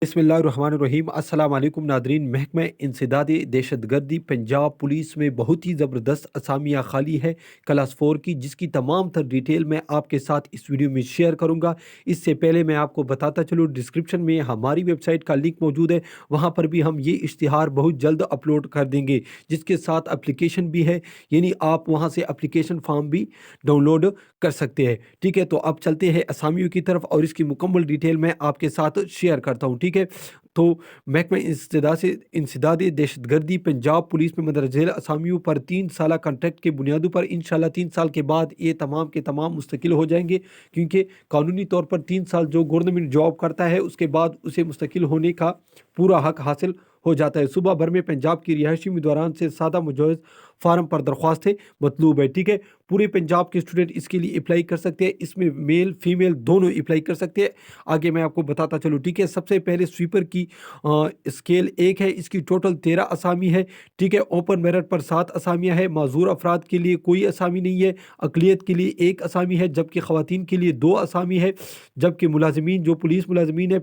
बिस्मिल्लाहिर्रहमानिर्रहीम। अस्सलाम वालेकुम नादरीन। महकमा इंसदाद दहशत गर्दी पंजाब पुलिस में बहुत ही ज़बरदस्त असामियाँ खाली है क्लास 4 की, जिसकी तमाम तर डिटेल मैं आपके साथ इस वीडियो में शेयर करूँगा। इससे पहले मैं आपको बताता चलूँ, डिस्क्रिप्शन में हमारी वेबसाइट का लिंक मौजूद है, वहाँ पर भी हम ये इश्तिहार बहुत जल्द अपलोड कर देंगे, जिसके साथ एप्लीकेशन भी है, यानी आप वहाँ से एप्लीकेशन फॉर्म भी डाउनलोड कर सकते हैं। ठीक है, तो अब चलते हैं असामियों की तरफ और इसकी मुकम्मल डिटेल मैं आपके साथ शेयर करता हूँ। ठीक है, तो महकमा इंसदाद दहशतगर्दी पंजाब पुलिस में मंदरज झेल असामियों पर 3 साला कॉन्ट्रैक्ट के बुनियादों पर इंशाल्लाह 3 साल के बाद ये तमाम के तमाम मुस्तकिल हो जाएंगे, क्योंकि कानूनी तौर पर 3 साल जो गवर्नमेंट जॉब करता है उसके बाद उसे मुस्तकिल होने का पूरा हक हासिल हो जाता है। सुबह भर में पंजाब की रिहायशी उम्मीदवारान से सादा मुजावज फार्म पर दरख्वास्तें मतलूब है। ठीक है, पूरे पंजाब के स्टूडेंट इसके लिए अप्लाई कर सकते हैं, इसमें मेल फीमेल दोनों अप्लाई कर सकते हैं। आगे मैं आपको बताता चलूँ। ठीक है, सबसे पहले स्वीपर की स्केल 1 है, इसकी टोटल 13 असामी है। ठीक है, ओपन मेरिट पर 7 असामियाँ हैं। माजूर अफराद के लिए कोई असामी नहीं है। अकलियत के लिए 1 असामी है, जबकि ख़वातीन के लिए 2 असामी है। जबकि मुलाजमीन जो पुलिस मुलाजमीन है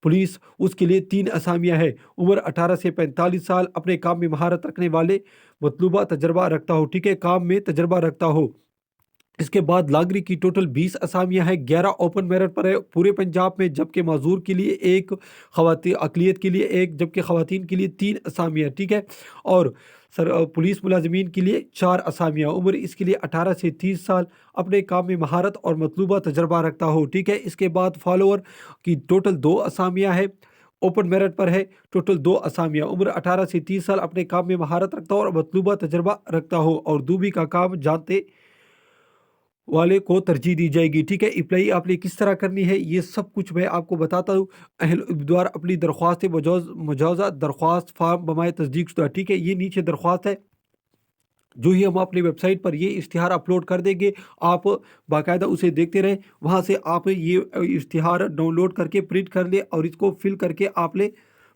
पुलिस, उसके लिए 3 असामियाँ हैं। उम्र 18 से 45 साल, अपने काम में महारत रखने वाले, मतलूबा तजर्बा रखता हो। ठीक है, काम में तजर्बा रखता हो। इसके बाद लागरी की टोटल 20 असामियाँ हैं। 11 ओपन मेरिट पर है पूरे पंजाब में, जबकि माजूर के लिए 1, खवाती अकलियत के लिए 1, जबकि खवातीन के लिए 3 असामियाँ। ठीक है, और पुलिस मुलाजमीन के लिए 4 असामियाँ। उम्र इसके लिए 18 से 30 साल, अपने काम में महारत और मतलूबा तजर्बा रखता हो। ठीक है, इसके बाद फॉलोअर की टोटल 2 असामियाँ है। ओपन मेरिट पर है टोटल 2 असामियाँ। उम्र 18 से 30 साल, अपने काम में महारत रखता हो और मतलूबा तजर्बा रखता हो, और दूबी का काम जानते वाले को तरजीह दी जाएगी। ठीक है, अप्लाई आपने किस तरह करनी है ये सब कुछ मैं आपको बताता हूँ। अहल उम्मीदवार अपनी दरख्वास्त मुजावजा दरख्वास्त फार्म बमाए तस्दीक शुदा। ठीक है, ये नीचे दरख्वास्त है, जो ही हम अपनी वेबसाइट पर ये इश्तिहार अपलोड कर देंगे, आप बाकायदा उसे देखते रहें। वहाँ से आप ये इश्तिहार डाउनलोड करके प्रिंट कर ले और इसको फिल करके आप ले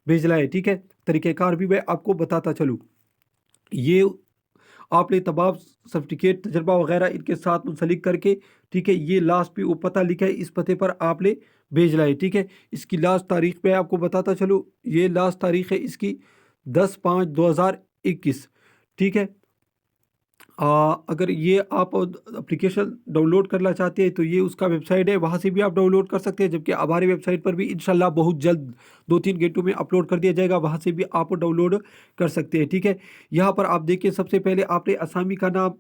भेज लाएँ। ठीक है, तरीक़ेकार भी मैं आपको बताता चलूँ। ये आपने तमाम सर्टिफिकेट तजर्बा वगैरह इनके साथ मुंसलिक करके, ठीक है, ये लास्ट पे वो पता लिखा है, इस पते पर आपने भेज लाए। ठीक है, इसकी लास्ट तारीख मैं आपको बताता चलूँ, ये लास्ट तारीख है इसकी 10/5/2021। ठीक है, अगर ये आप एप्लीकेशन डाउनलोड करना चाहते हैं तो ये उसका वेबसाइट है, वहाँ से भी आप डाउनलोड कर सकते हैं, जबकि हमारी वेबसाइट पर भी इंशाल्लाह बहुत जल्द 2-3 घंटों में अपलोड कर दिया जाएगा, वहाँ से भी आप डाउनलोड कर सकते हैं। ठीक है, यहाँ पर आप देखिए, सबसे पहले आपने असामी का नाम,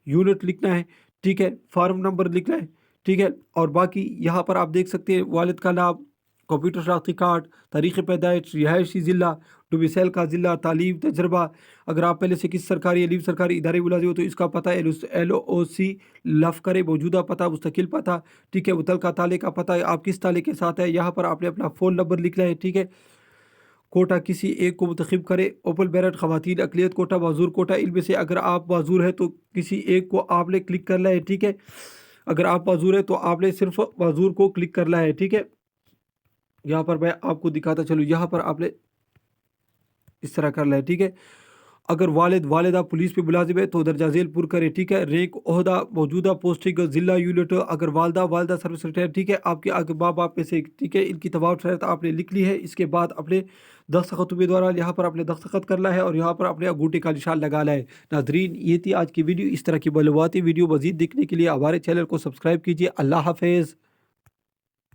यूनिट लिखना है। ठीक है, फार्म नंबर लिखना है। ठीक है, और बाकी यहाँ पर आप देख सकते हैं वालिद का नाम, कंप्यूटर शनाख्ती कार्ड, तारीख़ पैदाइश, रिहायशी ज़िला, डोमिसाइल का ज़िला, तालीम तजर्बा। अगर आप पहले से किसी सरकारी या लीव सरकारी इदारे मुलाजिम हो तो इसका पता, LOC लफ करे, मौजूदा पता, मुस्तकिल पता। ठीक है, मुतलका ताले का पता, आप किस ताले के साथ है, यहाँ पर आपने अपना फ़ोन नंबर लिखना है। ठीक है, कोटा किसी एक को मुंतखब करे, ओपन मेरिट खवातीन अकलियत कोटा, माजूर कोटा, इनमें से अगर आप माजूर है तो किसी एक को आपने क्लिक करना है। ठीक है, अगर आप माजूर है तो आपने सिर्फ माजूर को क्लिक करना है। ठीक है, यहाँ पर मैं आपको दिखाता चलूँ, यहाँ पर आपने इस तरह करना है। ठीक है, अगर वालिद वालिदा पुलिस पे मुलाजिम है तो दर्जा झेल पुर करे। ठीक है, रैंक ओहदा मौजूदा पोस्टिंग ज़िला यूनिट, अगर वालदा सर्विस रिटायर। ठीक है, आपके आगे माँ बाप में से, ठीक है, इनकी तमाम शर्त आपने लिख ली है। इसके बाद अपने दस्तखत उम्मीदवार यहाँ पर अपने दस्तखत करना है और यहाँ पर अपने अंगूठे का निशान लगाना है। नादरीन, ये थी आज की वीडियो। इस तरह की मालूमाती वीडियो मज़ीद देखने के लिए हमारे चैनल को सब्सक्राइब कीजिए। अल्लाह हाफिज़।